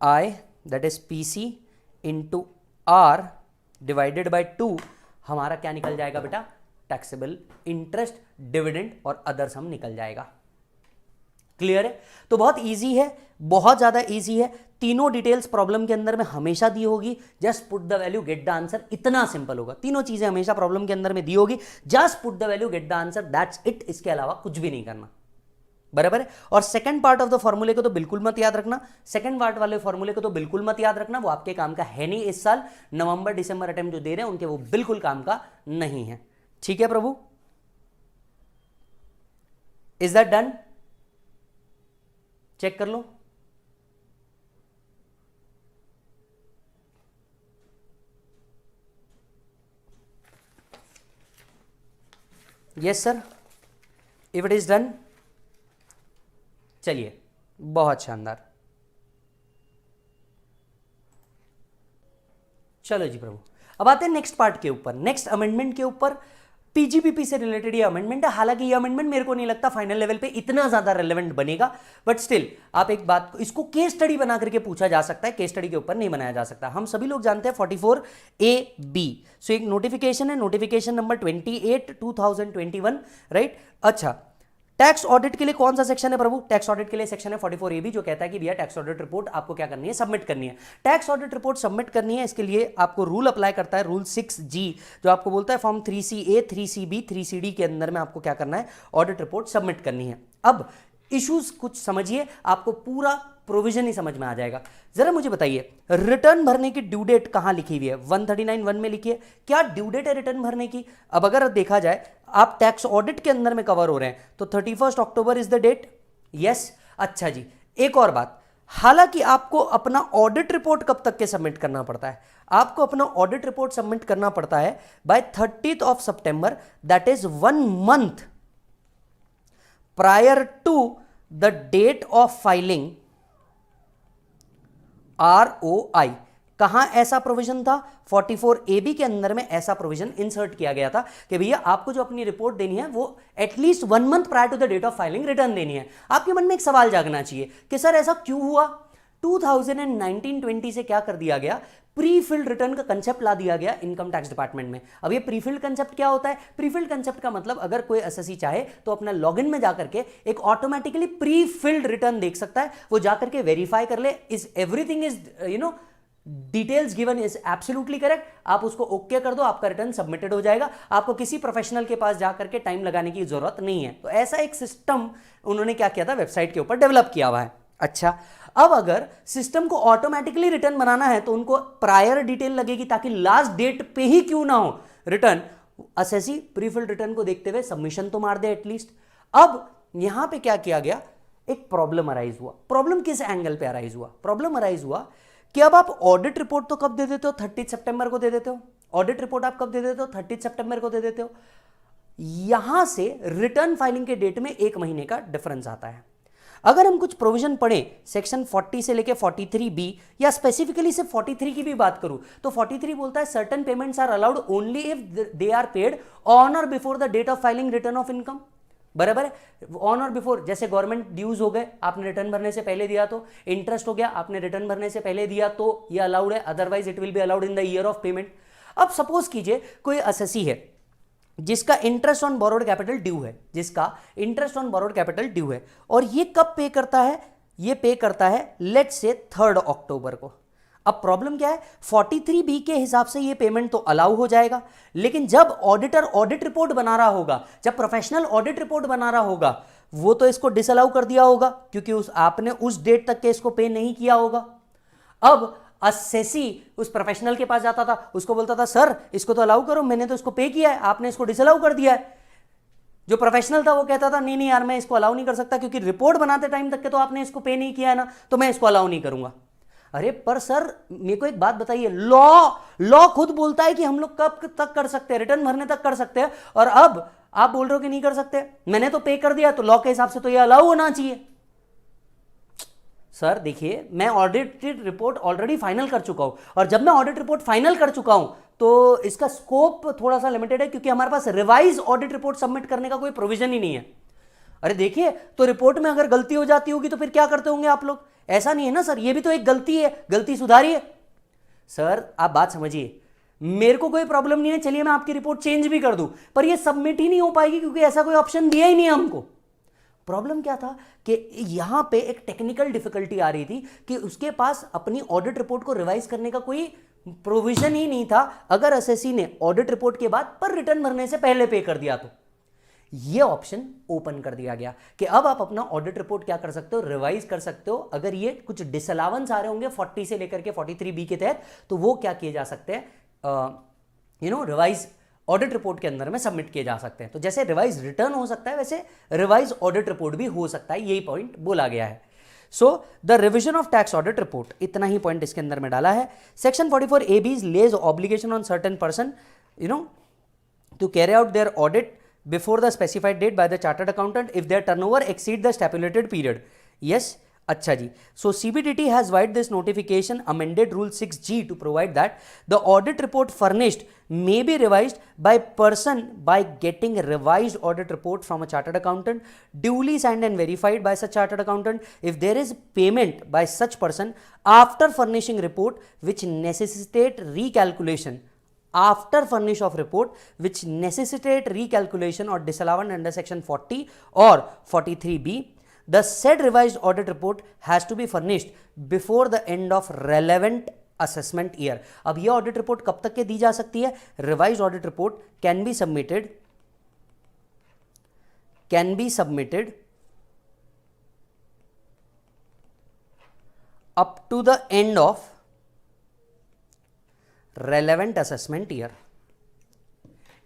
I that is PC into R divided by 2 हमारा क्या निकल जाएगा बेटा? टैक्सेबल इंटरेस्ट, डिविडेंड और अदर्स हम निकल जाएगा. क्लियर है? तो बहुत इजी है, बहुत ज्यादा इजी है. तीनों डिटेल्स प्रॉब्लम के अंदर में हमेशा दी होगी. Just put the value get the answer. इतना सिंपल होगा. तीनों चीजें हमेशा प्रॉब्लम के अंदर में दी होगी. Just put the value get the answer, that's it. इसके अलावा कुछ भी नहीं करना. बराबर है. और सेकंड पार्ट ऑफ द फॉर्मूले को तो बिल्कुल मत याद रखना. सेकंड पार्ट वाले फॉर्मूले को तो बिल्कुल मत याद रखना, वो आपके काम का है नहीं. इस साल नवंबर दिसंबर अटेम्प्ट जो दे रहे हैं उनके वो बिल्कुल काम का नहीं है. ठीक है प्रभु, इज दैट डन? चेक कर लो. Yes sir, if it is done. चलिए, बहुत शानदार. चलो जी प्रभु, अब आते हैं नेक्स्ट पार्ट के ऊपर, नेक्स्ट अमेंडमेंट के ऊपर. पीजीपीपी से रिलेटेड ये अमेंडमेंट है। हालांकि ये अमेंडमेंट मेरे को नहीं लगता फाइनल लेवल पे इतना ज्यादा रेलेवेंट बनेगा, बट स्टिल आप एक बात को, इसको केस स्टडी बना करके पूछा जा सकता है, केस स्टडी के ऊपर नहीं बनाया जा सकता। हम सभी लोग जानते हैं 44AB। सो एक नोटिफिकेशन है, नोटिफिकेशन नंबर 28/2021, राइट। अच्छा, टैक्स ऑडिट के लिए कौन सा सेक्शन है प्रभु? टैक्स ऑडिट के लिए सेक्शन है 44AB, जो कहता है कि भैया टैक्स ऑडिट रिपोर्ट आपको क्या करनी है, सबमिट करनी है। टैक्स ऑडिट रिपोर्ट सबमिट करनी है, इसके लिए आपको रूल अप्लाई करता है, रूल 6G, जो आपको बोलता है फॉर्म 3CA, 3CB, 3CD के अंदर में आपको क्या करना है, ऑडिट रिपोर्ट सबमिट करनी है। अब इश्यूज कुछ समझिए, आपको पूरा प्रोविजन ही समझ में आ जाएगा। जरा मुझे बताइए, रिटर्न भरने की ड्यू डेट कहां लिखी हुई है? 139(1) में लिखी है। क्या ड्यू डेट है रिटर्न भरने की? अब अगर देखा जाए, आप टैक्स ऑडिट के अंदर में कवर हो रहे हैं, तो 31 October is the date. Yes, अच्छा जी। एक और बात, हालांकि आपको अपना ऑडिट रिपोर्ट कब तक के सबमिट करना पड़ता है? आपको अपना ऑडिट रिपोर्ट सबमिट करना पड़ता है बाय 30 सितंबर, that is 1 month prior to the date of filing ROI। कहां ऐसा प्रोविजन था? 44AB के अंदर में ऐसा प्रोविजन इंसर्ट किया गया था कि भैया आपको जो अपनी रिपोर्ट देनी है वो at least 1 month prior to the date of filing return देनी है। आपके मन में एक सवाल जागना चाहिए कि सर ऐसा क्यों हुआ? 2019-20 से क्या कर दिया गया, प्री फिल्ड रिटर्न का कंसेप्ट ला दिया गया इनकम टैक्स डिपार्टमेंट में। अब ये प्री फिल्ड कंसेप्ट क्या होता है? प्री फिल्ड कंसेप्ट का मतलब अगर कोई एसएससी चाहे तो अपना लॉगिन में जाकर के एक ऑटोमेटिकली प्री फिल्ड रिटर्न देख सकता है, वो जाकर के वेरीफाई कर ले, is everything is details given is absolutely correct, आप उसको ओके कर दो, आपका रिटर्न सबमिटेड हो जाएगा। आपको किसी प्रोफेशनल के पास जाकर के टाइम लगाने की जरूरत नहीं है। तो ऐसा एक सिस्टम उन्होंने क्या किया था, वेबसाइट के ऊपर डेवलप किया हुआ है। अच्छा, अब अगर सिस्टम को ऑटोमेटिकली रिटर्न बनाना है तो उनको प्रायर डिटेल लगेगी, ताकि लास्ट डेट पे ही क्यों ना हो रिटर्न, एसएससी प्रीफिल्ड रिटर्न को देखते हुए सबमिशन तो मार दे एटलीस्ट। अब यहां पे क्या किया गया, एक प्रॉब्लम अराइज हुआ। प्रॉब्लम किस एंगल पे अराइज हुआ? प्रॉब्लम अराइज हुआ कि अब आप ऑडिट रिपोर्ट तो कब दे देते हो? 30 सितंबर को दे देते हो। ऑडिट रिपोर्ट आप कब दे देते हो? 30 सितंबर को दे देते हो। यहां से रिटर्न फाइलिंग के डेट में 1 महीने का डिफरेंस आता है। अगर हम कुछ प्रोविजन पढ़ें सेक्शन 40 से लेके 43B, या स्पेसिफिकली सिर्फ 43 की भी बात करूं तो 43 बोलता है certain payments are allowed only if they are paid on और before the date of filing return of income. बराबर है, ऑन और बिफोर। जैसे गवर्नमेंट ड्यूज हो गए, आपने रिटर्न भरने से पहले दिया तो, इंटरेस्ट हो गया आपने रिटर्न भरने से पहले दिया तो ये अलाउड है, otherwise it will be allowed in the year of payment. अब सपोज कीजिए कोई एसएससी है जिसका interest on borrowed capital due है, जिसका interest on borrowed capital due है, और ये कब पे करता है? ये पे करता है लेट्स से 3 अक्टूबर को। अब प्रॉब्लम क्या है, 43B के हिसाब से ये पेमेंट तो अलाउ हो जाएगा, लेकिन जब ऑडिटर ऑडिट रिपोर्ट बना रहा होगा, जब प्रोफेशनल ऑडिट रिपोर्ट बना रहा होगा, वो तो इसको डिसअलाउ कर दिया होगा क्योंकि आपने उस डेट तक के इसको पे नहीं किया होगा। अब एसएससी उस प्रोफेशनल के पास जाता था, उसको बोलता था सर इसको तो अलाउ करो, मैंने तो इसको पे किया है, आपने इसको डिसअलाउ कर दिया है। जो प्रोफेशनल था वो कहता था नहीं नहीं यार मैं इसको अलाउ नहीं कर सकता, क्योंकि रिपोर्ट बनाते टाइम तक के तो आपने इसको पे नहीं किया है ना, तो मैं इसको अलाउ नहीं करूंगा। अरे पर सर मेरे को एक बात बताइए, लॉ खुद बोलता है कि हम लोग कब तक कर सकते हैं, रिटर्न भरने तक कर सकते हैं, और अब आप बोल रहे हो कि नहीं कर सकते। मैंने तो पे कर दिया, तो लॉ के हिसाब से तो ये अलाउ होना चाहिए। सर देखिए, मैं ऑडिटेड रिपोर्ट ऑलरेडी फाइनल कर चुका हूं, और जब मैं ऑडिट रिपोर्ट फाइनल कर चुका हूं तो इसका स्कोप थोड़ा सा लिमिटेड है, क्योंकि हमारे पास रिवाइज ऑडिट रिपोर्ट सबमिट करने का कोई प्रोविजन ही नहीं है। अरे देखिए, तो रिपोर्ट में अगर गलती हो जाती होगी तो फिर क्या करते होंगे आप लोग? ऐसा नहीं है ना सर, ये भी तो एक गलती है, गलती सुधारिए। सर आप बात समझिए, मेरे को कोई प्रॉब्लम नहीं है, चलिए मैं आपकी रिपोर्ट चेंज भी कर दूं, पर ये सबमिट ही नहीं हो पाएगी क्योंकि ऐसा कोई ऑप्शन दिया ही नहीं हमको। प्रॉब्लम क्या था कि यहां पे एक टेक्निकल डिफिकल्टी आ रही थी कि उसके पास अपनी ऑडिट रिपोर्ट को रिवाइज करने का कोई प्रोविजन ही नहीं था। अगर एसएससी ने ऑडिट रिपोर्ट के बाद पर रिटर्न भरने से पहले पे कर दिया तो ये ऑप्शन ओपन कर दिया गया कि अब आप अपना ऑडिट रिपोर्ट क्या कर सकते हो, रिवाइज कर सकते हो। अगर ये कुछ डिसअलाउंस आ रहे होंगे 40 से लेकर के 43B के तहत, तो वो क्या किए जा सकते हैं, रिवाइज ऑडिट रिपोर्ट के अंदर में सबमिट किए जा सकते हैं। तो जैसे रिवाइज रिटर्न हो सकता है, वैसे रिवाइज ऑडिट रिपोर्ट भी हो सकता है, यही पॉइंट बोला गया है। So the revision of tax audit report, इतना ही पॉइंट इसके अंदर में डाला है। Section 44AB lays obligation on certain person to carry out their audit before the specified date by the chartered accountant if their turnover exceed the stipulated period. Yes, अच्छा जी, सो CBDT has wide this notification amended Rule 6G to provide that the audit report furnished may be revised by person by getting revised audit report from a chartered accountant duly signed and verified by such chartered accountant if there is payment by such person after furnishing report which necessitate recalculation after furnish of report which necessitate recalculation or disallowance under section 40 or 43B. The said revised audit report has to be furnished before the end of relevant assessment year. अब यह audit report कब तक के दी जा सकती है? Revise audit report can be submitted up to the end of relevant assessment year.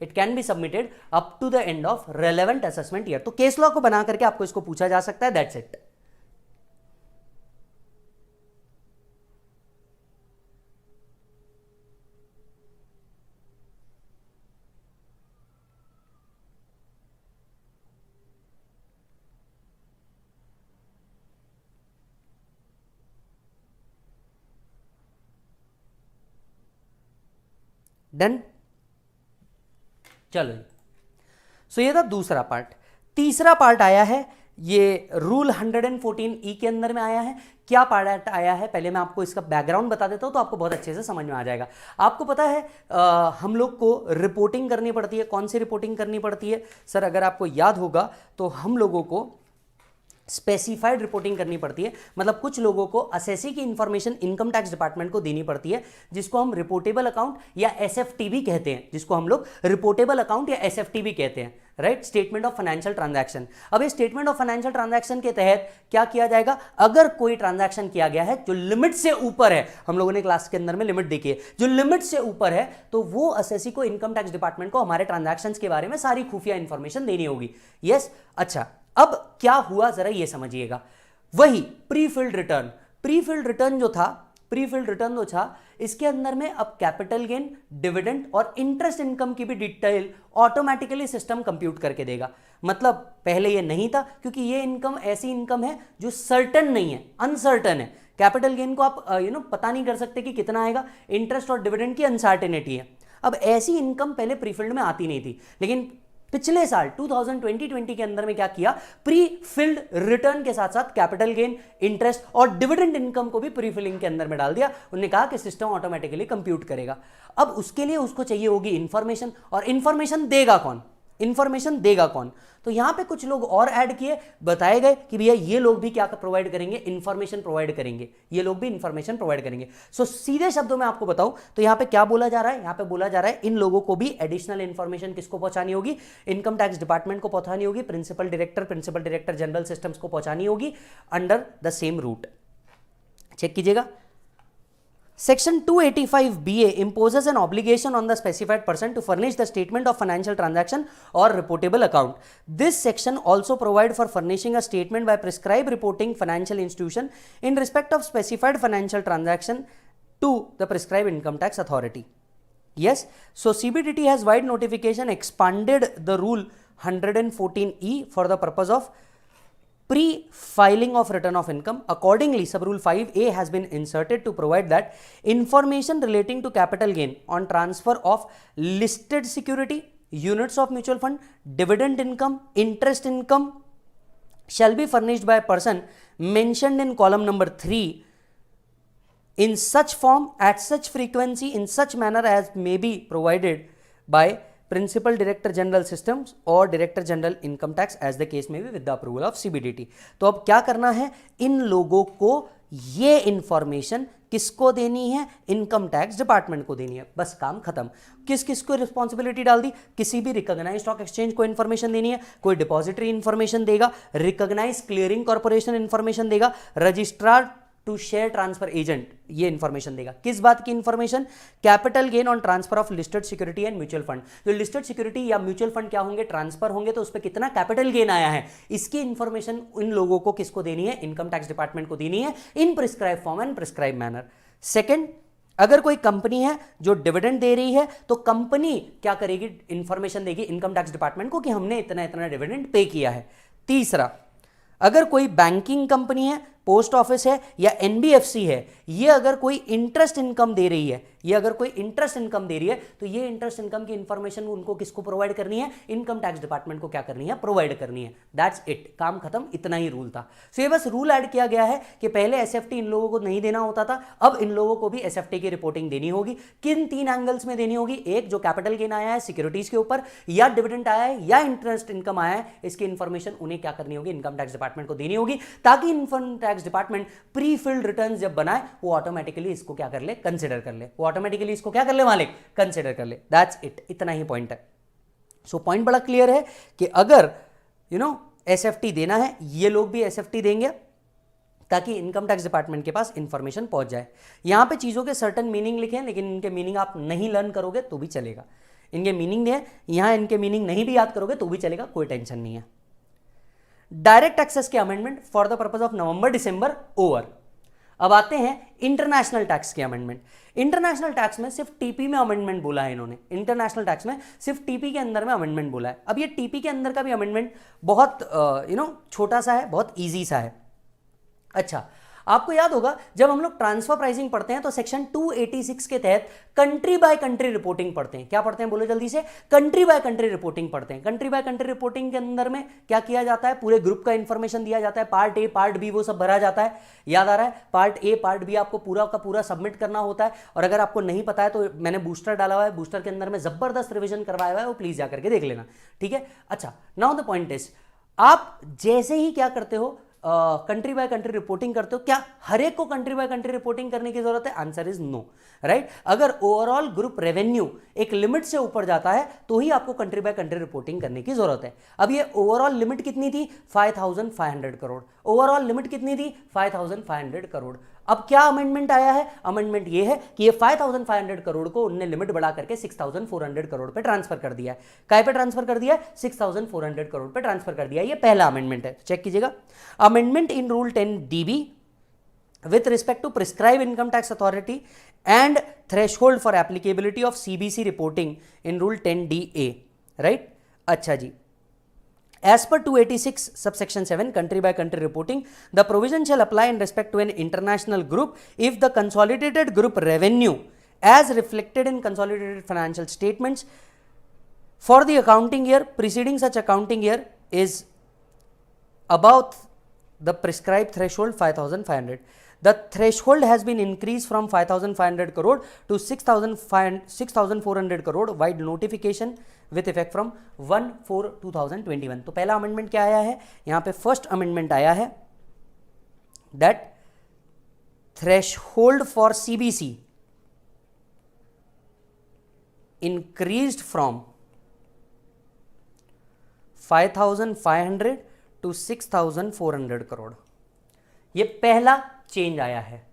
It can be submitted up to the end of relevant assessment year. तो case law को बना करके आपको इसको पूछा जा सकता है. That's it. डन. चलो, सो ये था दूसरा पार्ट. तीसरा पार्ट आया है, ये रूल 114E के अंदर में आया है. क्या पार्ट आया है, पहले मैं आपको इसका बैकग्राउंड बता देता हूं तो आपको बहुत अच्छे से समझ में आ जाएगा. आपको पता है हम लोग को रिपोर्टिंग करनी पड़ती है. कौन सी रिपोर्टिंग करनी पड़ती है सर? अगर आपको याद होगा तो हम लोगों को स्पेसिफाइड रिपोर्टिंग करनी पड़ती है. मतलब कुछ लोगों को असेसी की इंफॉर्मेशन इनकम टैक्स डिपार्टमेंट को देनी पड़ती है, जिसको हम रिपोर्टेबल अकाउंट या एसएफटी भी कहते हैं, जिसको हम लोग रिपोर्टेबल अकाउंट या एसएफटी भी कहते हैं, right? Statement of financial transaction. अब इस स्टेटमेंट ऑफ फाइनेंशियल ट्रांजैक्शन के तहत क्या किया जाएगा? अगर कोई ट्रांजैक्शन किया गया है जो लिमिट से ऊपर है, हम लोगों ने क्लास के अंदर में लिमिट देखी है, जो लिमिट से ऊपर है, तो वो असेसी को, इनकम टैक्स डिपार्टमेंट को हमारे ट्रांजैक्शन के बारे में सारी खुफिया इंफॉर्मेशन देनी होगी. यस. अच्छा, अब क्या हुआ जरा ये समझिएगा. वही प्रीफिल्ड रिटर्न, प्रीफिल्ड रिटर्न जो था, इसके अंदर में अब कैपिटल गेन, डिविडेंड और इंटरेस्ट इनकम की भी डिटेल ऑटोमेटिकली सिस्टम कंप्यूट करके देगा. मतलब पहले ये नहीं था, क्योंकि ये इनकम ऐसी इनकम है जो सर्टन नहीं है, अनसर्टन है. कैपिटल गेन को आप पता नहीं कर सकते कि कितना आएगा. इंटरेस्ट और डिविडेंड की अनसर्टेनिटी है. अब ऐसी इनकम पहले प्रीफिल्ड में आती नहीं थी, लेकिन पिछले साल 2020 के अंदर में क्या किया? प्री फिल्ड रिटर्न के साथ साथ कैपिटल गेन, इंटरेस्ट और डिविडेंड इनकम को भी प्री फिलिंग के अंदर में डाल दिया. उन्होंने कहा कि सिस्टम ऑटोमेटिकली कंप्यूट करेगा. अब उसके लिए उसको चाहिए होगी इंफॉर्मेशन, और इंफॉर्मेशन देगा कौन? तो यहां पे कुछ लोग और ऐड किए, बताए गए कि भैया ये लोग भी क्या प्रोवाइड करेंगे? इंफॉर्मेशन प्रोवाइड करेंगे. ये लोग भी इंफॉर्मेशन प्रोवाइड करेंगे. सो सीधे शब्दों में आपको बताऊं तो यहां पे क्या बोला जा रहा है? यहां पे बोला जा रहा है इन लोगों को भी एडिशनल इंफॉर्मेशन किसको पहुंचानी होगी? इनकम टैक्स डिपार्टमेंट को पहुंचानी होगी. प्रिंसिपल डायरेक्टर जनरल सिस्टम्स को पहुंचानी होगी under the same route. Check कीजिएगा. Section 285BA imposes an obligation on the specified person to furnish the statement of financial transaction or reportable account. This section also provides for furnishing a statement by prescribed reporting financial institution in respect of specified financial transaction to the prescribed income tax authority. Yes, so CBDT has wide notification expanded the rule 114E for the purpose of pre-filing of return of income. Accordingly, sub-rule 5A has been inserted to provide that information relating to capital gain on transfer of listed security, units of mutual fund, dividend income, interest income shall be furnished by a person mentioned in column number 3 in such form, at such frequency, in such manner as may be provided by principal director general systems और director general income tax as the case में भी with the approval of CBDT. तो अब क्या करना है? इन लोगों को ये इंफॉर्मेशन किसको देनी है? इनकम टैक्स डिपार्टमेंट को देनी है. बस काम खत्म. किस किस को रिस्पॉन्सिबिलिटी डाल दी? किसी भी रिकॉग्नाइज्ड स्टॉक एक्सचेंज को इंफॉर्मेशन देनी है, कोई डिपॉजिटरी इंफॉर्मेशन देगा, रिकॉग्नाइज्ड क्लियरिंग कॉर्पोरेशन इंफॉर्मेशन देगा, registrar to share transfer agent ये इंफॉर्मेशन देगा. किस बात की information? Capital gain on transfer of listed security and mutual fund. जो लिस्टेड सिक्योरिटी या म्यूचुअल फंड क्या होंगे? ट्रांसफर होंगे, तो उस पर कितना कैपिटल गेन आया है, इसकी इंफॉर्मेशन इन लोगों को किसको देनी है? इनकम टैक्स डिपार्टमेंट को देनी है in prescribe form and prescribe manner. Second, अगर कोई कंपनी है जो डिविडेंड दे रही है, तो कंपनी क्या करेगी? इंफॉर्मेशन देगी इनकम टैक्स डिपार्टमेंट को कि हमने इतना इतना डिविडेंड पे किया है. तीसरा, अगर कोई बैंकिंग कंपनी है, पोस्ट ऑफिस है या एनबीएफसी है, ये अगर कोई इंटरेस्ट इनकम दे रही है, ये अगर कोई इंटरेस्ट इनकम दे रही है, तो ये इंटरेस्ट इनकम की इंफॉर्मेशन उनको किसको प्रोवाइड करनी है? इनकम टैक्स डिपार्टमेंट को क्या करनी है? प्रोवाइड करनी है। दैट्स इट, काम खत्म, इतना ही रूल था। सो ये बस रूल ऐड किया गया है कि पहले एसएफटी इन लोगों को नहीं देना होता था, अब इन लोगों को भी एसएफटी की रिपोर्टिंग देनी होगी। किन 3 एंगल्स में देनी होगी? एक, जो कैपिटल गेन आया है सिक्योरिटीज के ऊपर, या डिविडेंड आया है, या इंटरेस्ट इनकम आया है, इसकी इंफॉर्मेशन उन्हें क्या करनी होगी? इनकम टैक्स डिपार्टमेंट को देनी होगी, ताकि income tax department pre filled return जब बनाए वो ऑटोमेटिकली इसको क्या कर ले? कंसिडर कर ले। वो ऑटोमेटिकली इसको क्या कर ले मालिक? कंसिडर कर ले। दैट्स इट, इतना ही पॉइंट है। सो पॉइंट बड़ा क्लियर है कि अगर एसएफटी देना है, ये लोग भी एसएफटी देंगे ताकि इनकम टैक्स डिपार्टमेंट के पास इंफॉर्मेशन पहुंच जाए। यहां पे चीजों के सर्टन मीनिंग लिखे हैं, लेकिन इनके मीनिंग आप नहीं लर्न करोगे तो भी चलेगा। इनके मीनिंग है, यहां इनके मीनिंग नहीं भी याद करोगे तो भी चलेगा, कोई टेंशन नहीं है। डायरेक्ट एक्सेस के amendment for the purpose of November December over. अब आते हैं इंटरनेशनल टैक्स के अमेंडमेंट। इंटरनेशनल टैक्स में सिर्फ टीपी में अमेंडमेंट बोला है इन्होंने, इंटरनेशनल टैक्स में सिर्फ टीपी के अंदर में अमेंडमेंट बोला है। अब ये टीपी के अंदर का भी अमेंडमेंट बहुत छोटा सा है, बहुत ईजी सा है। अच्छा, आपको याद होगा जब हम लोग ट्रांसफर प्राइसिंग पढ़ते हैं तो सेक्शन 286 के तहत कंट्री बाय कंट्री रिपोर्टिंग पढ़ते हैं। क्या पढ़ते हैं बोलो जल्दी से? कंट्री बाय कंट्री रिपोर्टिंग पढ़ते हैं। कंट्री बाय कंट्री रिपोर्टिंग के अंदर में क्या किया जाता है? पूरे ग्रुप का इंफॉर्मेशन दिया जाता है, पार्ट ए पार्ट बी वो सब भरा जाता है। याद आ रहा है? पार्ट ए पार्ट बी आपको पूरा का पूरा सबमिट करना होता है। और अगर आपको नहीं पता है तो मैंने बूस्टर डाला हुआ है, बूस्टर के अंदर में जबरदस्त रिविजन करवाया हुआ है, वो प्लीज जाकर के देख लेना, ठीक है? अच्छा, नाउ द पॉइंट इज, आप जैसे ही क्या करते हो, कंट्री बाय कंट्री रिपोर्टिंग करते हो, क्या हर एक को कंट्री बाय कंट्री रिपोर्टिंग करने की जरूरत है? Answer is no, right? अगर ओवरऑल ग्रुप रेवेन्यू एक लिमिट से ऊपर जाता है तो ही आपको कंट्री बाय कंट्री रिपोर्टिंग करने की जरूरत है। अब ये ओवरऑल लिमिट कितनी थी? 5500 करोड़। ओवरऑल लिमिट कितनी थी? 5500 करोड़। अब क्या अमेंडमेंट आया है? अमेंडमेंट ये है कि ये 5500 करोड़ को उनने लिमिट बढ़ा करके 6400 करोड़ पे ट्रांसफर कर दिया है। काय पे ट्रांसफर कर दिया है? 6400 करोड़ पे ट्रांसफर कर दिया है। ये पहला अमेंडमेंट है, चेक कीजिएगा। Amendment in rule 10DB with respect to prescribe income tax authority and threshold for applicability of CBC reporting in rule 10DA, right? अच्छा जी, as per 286 subsection 7 country by country reporting, the provision shall apply in respect to an international group if the consolidated group revenue as reflected in consolidated financial statements for the accounting year preceding such accounting year is above the prescribed threshold 5500. The threshold has been increased from 5500 crore to 6400 crore by notification with effect from 1/4/2021. तो पहला amendment क्या आया है? यहाँ पे first amendment आया है that threshold for CBC increased from 5500 to 6400 crore. ये पहला चेंज आया है।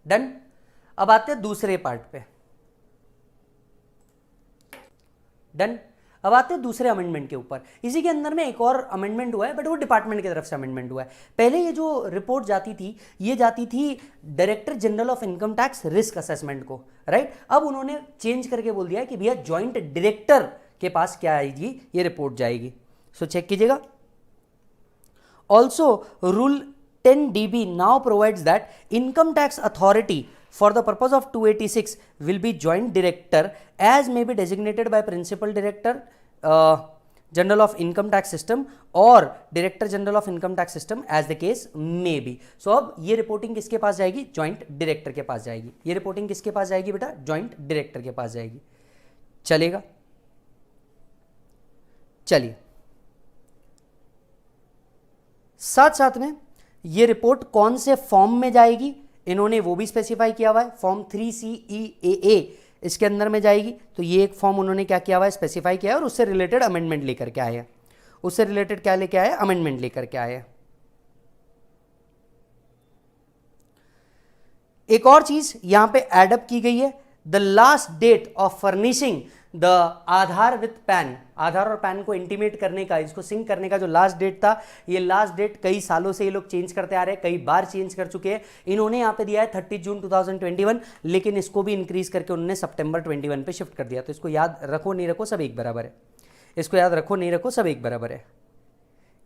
डन। अब आते हैं दूसरे पार्ट पे। डन। अब आते हैं दूसरे अमेंडमेंट के ऊपर। इसी के अंदर में एक और अमेंडमेंट हुआ है, बट वो डिपार्टमेंट की तरफ से अमेंडमेंट हुआ है। पहले ये जो रिपोर्ट जाती थी, ये जाती थी director general of income tax risk assessment को, राइट? अब उन्होंने चेंज करके बोल दिया है कि भैया ज्वाइंट डायरेक्टर के पास क्या आएगी? ये रिपोर्ट जाएगी। सो चेक कीजिएगा। Also rule 10DB now provides that income tax authority for the purpose of 286 will be joint director as may be designated by principal director general of income tax system or director general of income tax system as the case may be. So अब ये reporting किसके पास जाएगी? Joint director के पास जाएगी। ये reporting किसके पास जाएगी बेटा? जॉइंट डायरेक्टर के पास जाएगी। चलेगा? चलिए, साथ साथ में ये रिपोर्ट कौन से फॉर्म में जाएगी इन्होंने वो भी स्पेसिफाई किया हुआ है। फॉर्म 3CEAA इसके अंदर में जाएगी। तो ये एक फॉर्म उन्होंने क्या किया हुआ है? स्पेसिफाई किया है, और उससे रिलेटेड अमेंडमेंट लेकर के आए हैं। उससे रिलेटेड क्या लेके आए? अमेंडमेंट लेकर के आए हैं। एक और चीज यहां पे एडअप की गई है, the last date of furnishing the Aadhaar with PAN, Aadhaar और पैन को इंटीमेट करने का, इसको सिंक करने का जो लास्ट डेट था, ये लास्ट डेट कई सालों से ये लोग चेंज करते आ रहे हैं, कई बार चेंज कर चुके हैं। इन्होंने यहाँ पे दिया है 30 जून 2021, लेकिन इसको भी इंक्रीज करके उन्होंने सितंबर 21 पे शिफ्ट कर दिया। तो इसको याद रखो नहीं रखो सब एक बराबर है, इसको याद रखो नहीं रखो सब एक बराबर है।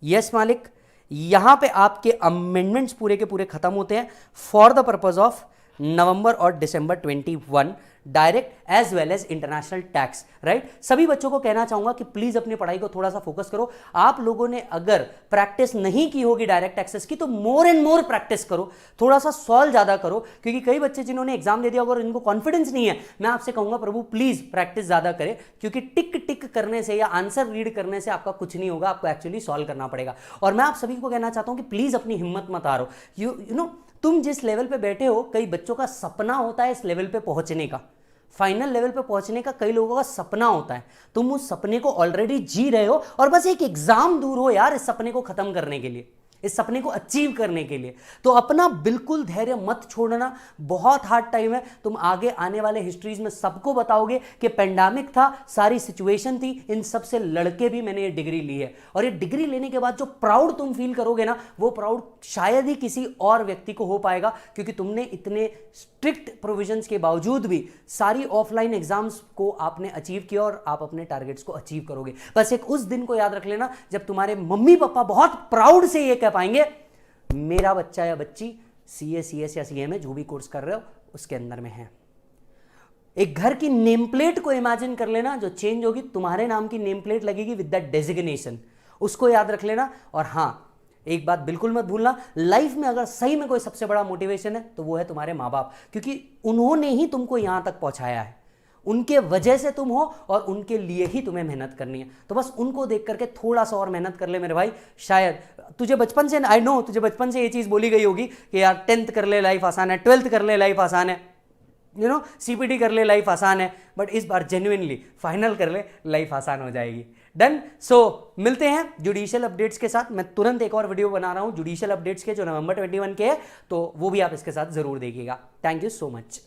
यस मालिक, यहां पे आपके अमेंडमेंट्स पूरे के पूरे खत्म होते हैं फॉर द पर्पज ऑफ नवंबर और दिसंबर 21, direct as well as international tax, right. सभी बच्चों को कहना चाहूंगा कि प्लीज अपनी पढ़ाई को थोड़ा सा फोकस करो। आप लोगों ने अगर प्रैक्टिस नहीं की होगी डायरेक्ट टैक्सेस की, तो मोर एंड मोर प्रैक्टिस करो, थोड़ा सा सॉल्व ज्यादा करो, क्योंकि कई बच्चे जिन्होंने एग्जाम दे दिया होगा और इनको कॉन्फिडेंस नहीं है, मैं आपसे कहूंगा प्रभु प्लीज प्रैक्टिस ज्यादा करें, क्योंकि टिक टिक करने से या आंसर रीड करने से आपका कुछ नहीं होगा, आपको एक्चुअली सॉल्व करना पड़ेगा। और मैं आप सभी को कहना चाहता हूं कि प्लीज अपनी हिम्मत मत हारो। यू नो तुम जिस लेवल पे बैठे हो, कई बच्चों का सपना होता है इस लेवल पे पहुंचने का, फाइनल लेवल पे पहुंचने का कई लोगों का सपना होता है। तुम उस सपने को ऑलरेडी जी रहे हो और बस एक एग्जाम दूर हो यार इस सपने को खत्म करने के लिए, इस सपने को अचीव करने के लिए। तो अपना बिल्कुल धैर्य मत छोड़ना, बहुत हार्ड टाइम है। तुम आगे आने वाले हिस्ट्रीज में सबको बताओगे कि पेंडेमिक था, सारी सिचुएशन थी, इन सब से लड़के भी मैंने ये डिग्री ली है। और ये डिग्री लेने के बाद जो प्राउड तुम फील करोगे ना, वो प्राउड शायद ही किसी और व्यक्ति को हो पाएगा, क्योंकि तुमने इतने स्ट्रिक्ट प्रोविजंस के बावजूद भी सारी ऑफलाइन एग्जाम्स को आपने अचीव किया और आप अपने टारगेट्स को अचीव करोगे। बस एक उस दिन को याद रख लेना जब तुम्हारे मम्मी पापा बहुत प्राउड से ये कह पाएंगे मेरा बच्चा या बच्ची सीए, सीएस या सीएमए जो भी कोर्स कर रहे हो उसके अंदर में है। एक घर की नेम प्लेट को इमेजिन कर लेना, जो चेंज होगी, तुम्हारे नाम की नेम प्लेट लगेगी विद दैट डेजिग्नेशन, उसको याद रख लेना। और हाँ, एक बात बिल्कुल मत भूलना, लाइफ में अगर सही में कोई सबसे बड़ा मोटिवेशन है तो वो है तुम्हारे माँ बाप, क्योंकि उन्होंने ही तुमको यहां तक पहुंचाया है, उनके वजह से तुम हो और उनके लिए ही तुम्हें मेहनत करनी है। तो बस उनको देख करके थोड़ा सा और मेहनत कर ले मेरे भाई। शायद तुझे बचपन से, आई नो तुझे बचपन से ये चीज बोली गई होगी कि यार 10th कर ले लाइफ आसान है, 12th कर ले लाइफ आसान है, सीपीटी कर ले लाइफ आसान है, बट इस बार जेन्युइनली फाइनल कर ले लाइफ आसान हो जाएगी। डन। सो मिलते हैं जुडिशियल अपडेट्स के साथ। मैं तुरंत एक और वीडियो बना रहा हूं जुडिशियल अपडेट्स के जो नवंबर 21 के है, तो वो भी आप इसके साथ जरूर देखिएगा। Thank you so much.